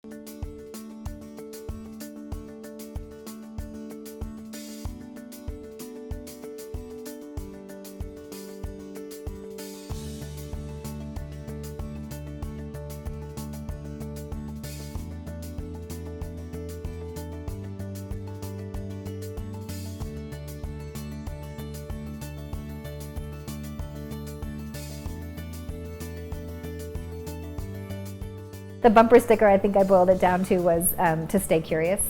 The bumper sticker, I think I boiled it down to was to stay curious.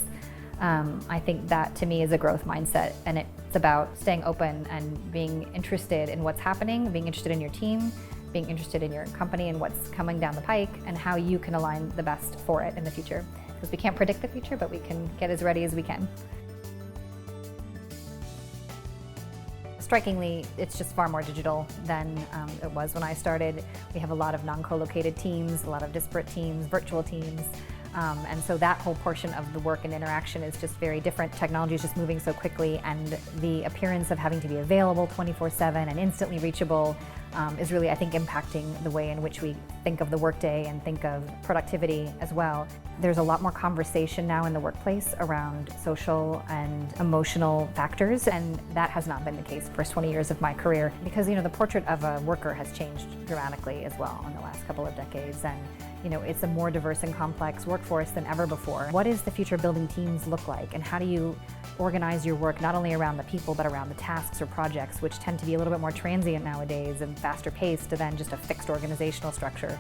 I think that to me is a growth mindset, and it's about staying open and being interested in what's happening, being interested in your team, being interested in your company and what's coming down the pike and how you can align the best for it in the future. Because we can't predict the future, but we can get as ready as we can. Strikingly, it's just far more digital than it was when I started. We have a lot of non-co-located teams, a lot of disparate teams, virtual teams, and so that whole portion of the work and interaction is just very different. Technology is just moving so quickly, and the appearance of having to be available 24/7 and instantly reachable is really, I think, impacting the way in which we think of the workday and think of productivity as well. There's a lot more conversation now in the workplace around social and emotional factors, and that has not been the case the first 20 years of my career, because the portrait of a worker has changed dramatically as well in the last couple of decades, and it's a more diverse and complex workforce than ever before. What does the future building teams look like, and how do you organize your work not only around the people but around the tasks or projects, which tend to be a little bit more transient nowadays and faster paced than just a fixed organizational structure?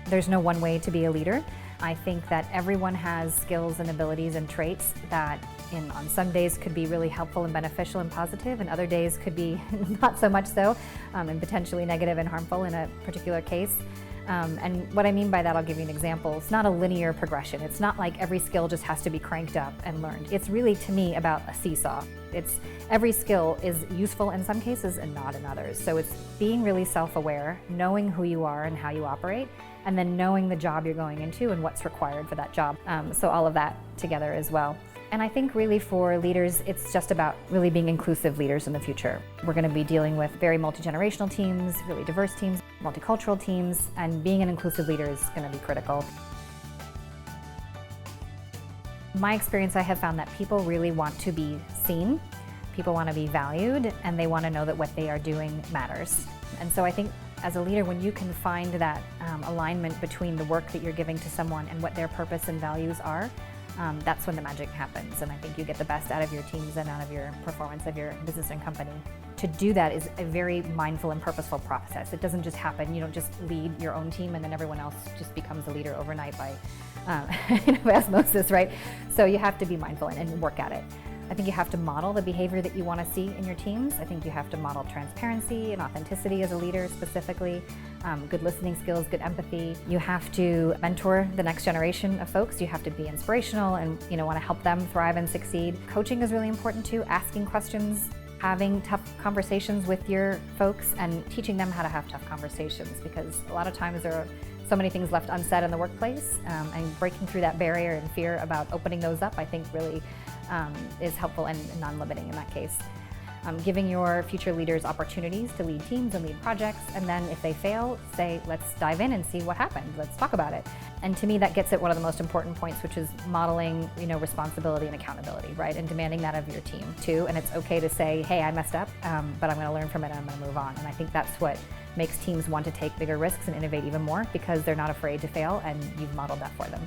There's no one way to be a leader. I think that everyone has skills and abilities and traits that on some days could be really helpful and beneficial and positive, and other days could be not so much so, and potentially negative and harmful in a particular case. And what I mean by that, I'll give you an example. It's not a linear progression. It's not like every skill just has to be cranked up and learned. It's really, to me, about a seesaw. Every skill is useful in some cases and not in others. So it's being really self-aware, knowing who you are and how you operate, and then knowing the job you're going into and what's required for that job. So all of that together as well. And I think really for leaders, it's just about really being inclusive leaders in the future. We're going to be dealing with very multi-generational teams, really diverse teams, multicultural teams, and being an inclusive leader is going to be critical. My experience, I have found that people really want to be seen, people want to be valued, and they want to know that what they are doing matters. And so I think as a leader, when you can find that alignment between the work that you're giving to someone and what their purpose and values are, that's when the magic happens, and I think you get the best out of your teams and out of your performance of your business and company. To do that is a very mindful and purposeful process. It doesn't just happen. You don't just lead your own team and then everyone else just becomes a leader overnight by osmosis, right? So you have to be mindful and work at it. I think you have to model the behavior that you want to see in your teams. I think you have to model transparency and authenticity as a leader specifically, good listening skills, good empathy. You have to mentor the next generation of folks. You have to be inspirational and want to help them thrive and succeed. Coaching is really important too, asking questions, having tough conversations with your folks and teaching them how to have tough conversations, because a lot of times there are so many things left unsaid in the workplace, and breaking through that barrier and fear about opening those up, I think really is helpful and non-limiting in that case. Giving your future leaders opportunities to lead teams and lead projects, and then if they fail, say, let's dive in and see what happened. Let's talk about it. And to me, that gets at one of the most important points, which is modeling, responsibility and accountability, right? And demanding that of your team too. And it's okay to say, hey, I messed up, but I'm going to learn from it and I'm going to move on. And I think that's what makes teams want to take bigger risks and innovate even more, because they're not afraid to fail and you've modeled that for them.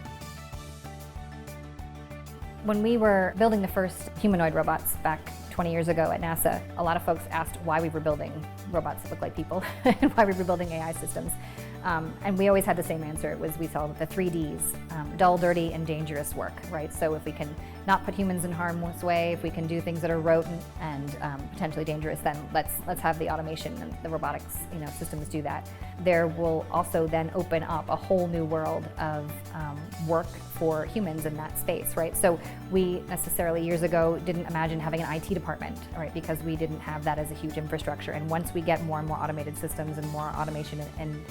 When we were building the first humanoid robots back 20 years ago at NASA, a lot of folks asked why we were building robots that look like people and why we were building AI systems. And we always had the same answer. It was, we saw the 3Ds, dull, dirty, and dangerous work, right? So if we can not put humans in harm's way, if we can do things that are rote and potentially dangerous, then let's have the automation and the robotics systems do that. There will also then open up a whole new world of work for humans in that space, right? So we necessarily years ago didn't imagine having an IT department, right? Because we didn't have that as a huge infrastructure. And once we get more and more automated systems and more automation and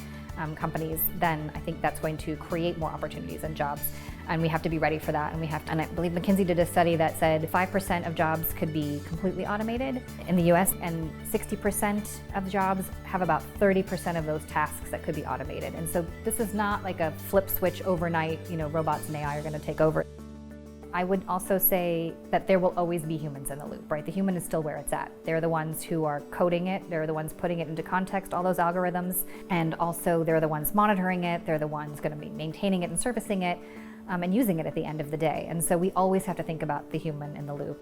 companies, then I think that's going to create more opportunities and jobs. And we have to be ready for that. And I believe McKinsey did a study that said 5% of jobs could be completely automated in the US, and 60% of jobs have about 30% of those tasks that could be automated. And so this is not like a flip switch overnight, robots and AI are going to take over. I would also say that there will always be humans in the loop, right? The human is still where it's at. They're the ones who are coding it. They're the ones putting it into context, all those algorithms. And also they're the ones monitoring it. They're the ones going to be maintaining it and servicing it and using it at the end of the day. And so we always have to think about the human in the loop.